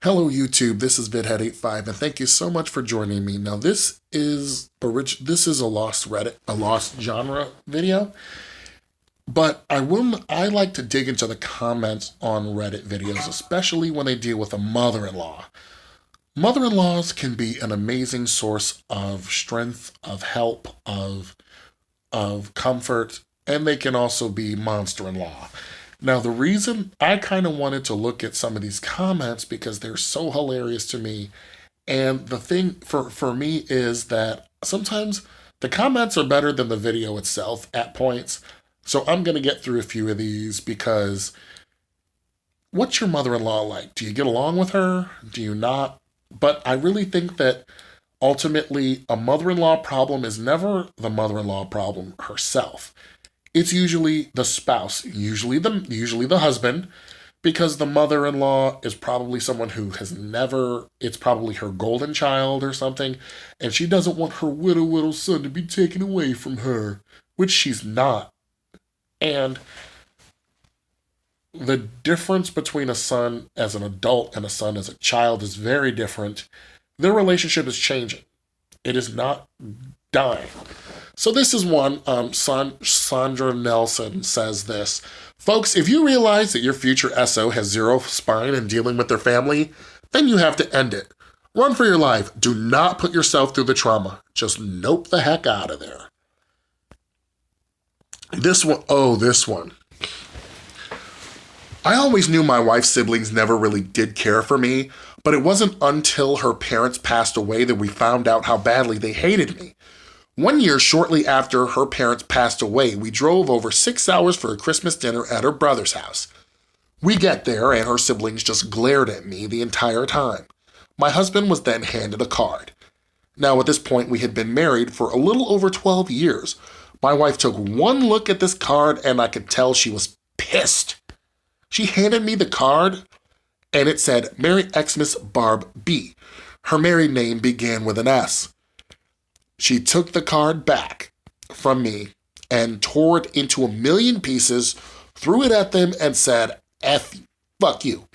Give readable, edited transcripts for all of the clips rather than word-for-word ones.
Hello YouTube, this is VidHead85 and thank you so much for joining me. Now this is a lost Reddit, a lost genre video, but I like to dig into the comments on Reddit videos, especially when they deal with a mother-in-law. Mother-in-laws can be an amazing source of strength, of help, of comfort, and they can also be monster-in-law. Now, the reason I kind of wanted to look at some of these comments because they're so hilarious to me. And the thing for me is that sometimes the comments are better than the video itself at points. So I'm going to get through a few of these because what's your mother-in-law like? Do you get along with her? Do you not? But I really think that ultimately a mother-in-law problem is never the mother-in-law problem herself. It's usually the spouse, usually the husband, because the mother-in-law is probably someone who it's probably her golden child or something, and she doesn't want her little son to be taken away from her, which she's not. And the difference between a son as an adult and a son as a child is very different. Their relationship is changing. It is not dying. So this is one, Sandra Nelson says this. Folks, if you realize that your future SO has zero spine in dealing with their family, then you have to end it. Run for your life. Do not put yourself through the trauma. Just nope the heck out of there. This one. I always knew my wife's siblings never really did care for me, but it wasn't until her parents passed away that we found out how badly they hated me. One year, shortly after her parents passed away, we drove over 6 hours for a Christmas dinner at her brother's house. We get there and her siblings just glared at me the entire time. My husband was then handed a card. Now at this point we had been married for a little over 12 years. My wife took one look at this card and I could tell she was pissed. She handed me the card and it said Merry Xmas Barb B. Her married name began with an S. She took the card back from me and tore it into a million pieces, threw it at them, and said, fuck you.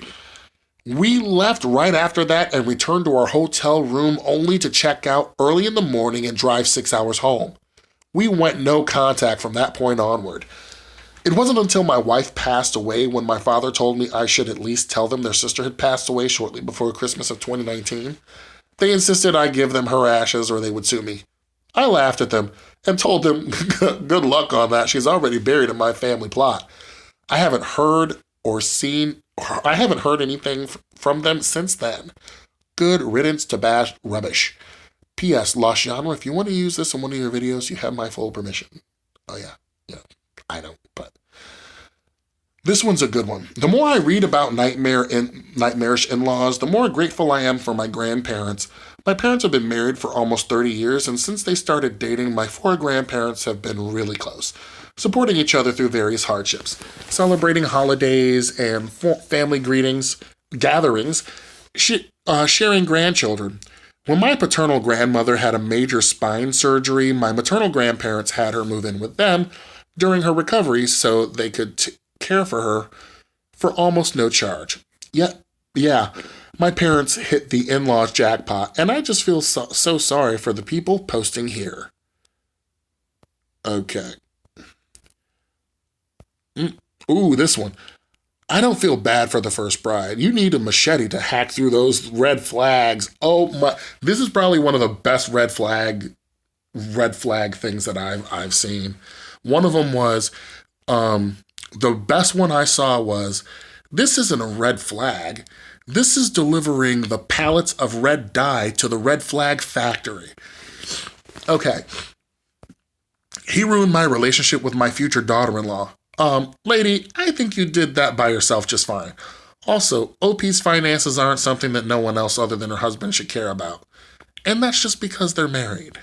We left right after that and returned to our hotel room only to check out early in the morning and drive 6 hours home. We went no contact from that point onward. It wasn't until my wife passed away when my father told me I should at least tell them their sister had passed away shortly before Christmas of 2019. They insisted I give them her ashes or they would sue me. I laughed at them and told them, good luck on that. She's already buried in my family plot. I haven't heard anything from them since then. Good riddance to bash rubbish. P.S. Lost Genre, if you want to use this in one of your videos, you have my full permission. Oh yeah, I don't, but this one's a good one. The more I read about nightmarish in-laws, the more grateful I am for my grandparents. My parents have been married for almost 30 years, and since they started dating, my 4 grandparents have been really close, supporting each other through various hardships, celebrating holidays and family gatherings, sharing grandchildren. When my paternal grandmother had a major spine surgery, my maternal grandparents had her move in with them during her recovery so they could care for her for almost no charge. Yeah, my parents hit the in-laws jackpot, and I just feel so sorry for the people posting here. Okay. Ooh, this one. I don't feel bad for the first bride. You need a machete to hack through those red flags. Oh my, this is probably one of the best red flag things that I've seen. One of them was, the best one I saw was, this isn't a red flag. This is delivering the pallets of red dye to the red flag factory. Okay. He ruined my relationship with my future daughter-in-law. Lady, I think you did that by yourself just fine. Also, OP's finances aren't something that no one else other than her husband should care about. And that's just because they're married.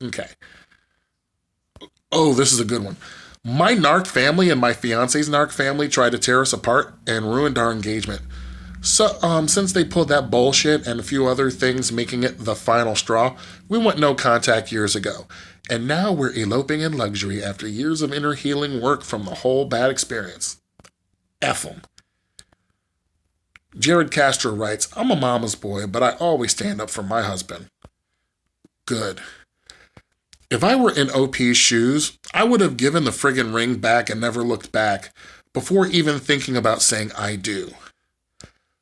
Okay. Oh, this is a good one. My narc family and my fiance's narc family tried to tear us apart and ruined our engagement. So, since they pulled that bullshit and a few other things making it the final straw, we went no contact years ago. And now we're eloping in luxury after years of inner healing work from the whole bad experience. F 'em. Jared Castro writes, I'm a mama's boy, but I always stand up for my husband. Good. If I were in OP's shoes, I would have given the friggin' ring back and never looked back before even thinking about saying I do.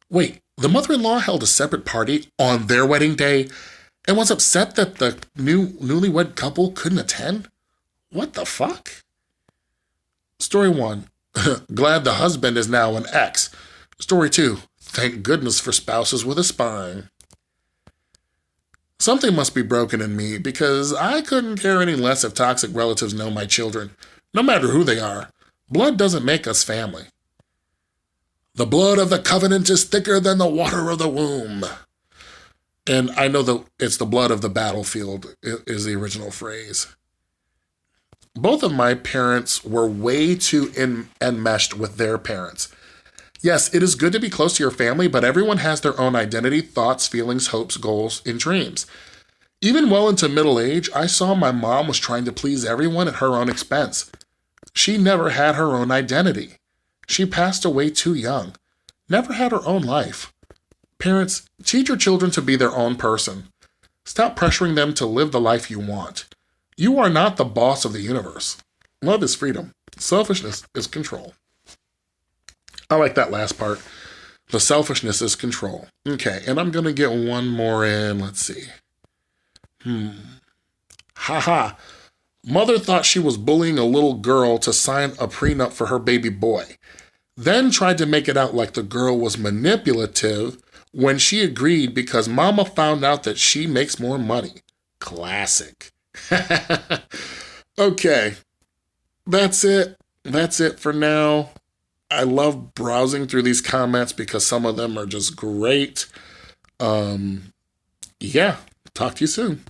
Wait, the mother-in-law held a separate party on their wedding day and was upset that the newlywed couple couldn't attend? What the fuck? Story 1. Glad the husband is now an ex. Story 2. Thank goodness for spouses with a spine. Something must be broken in me because I couldn't care any less if toxic relatives know my children, no matter who they are. Blood doesn't make us family. The blood of the covenant is thicker than the water of the womb. And I know that it's the blood of the battlefield is the original phrase. Both of my parents were way too enmeshed with their parents. Yes, it is good to be close to your family, but everyone has their own identity, thoughts, feelings, hopes, goals, and dreams. Even well into middle age, I saw my mom was trying to please everyone at her own expense. She never had her own identity. She passed away too young. Never had her own life. Parents, teach your children to be their own person. Stop pressuring them to live the life you want. You are not the boss of the universe. Love is freedom. Selfishness is control. I like that last part. The selfishness is control. Okay, and I'm going to get one more in. Let's see. Haha. Mother thought she was bullying a little girl to sign a prenup for her baby boy. Then tried to make it out like the girl was manipulative when she agreed because mama found out that she makes more money. Classic. Okay. That's it. That's it for now. I love browsing through these comments because some of them are just great. Yeah, talk to you soon.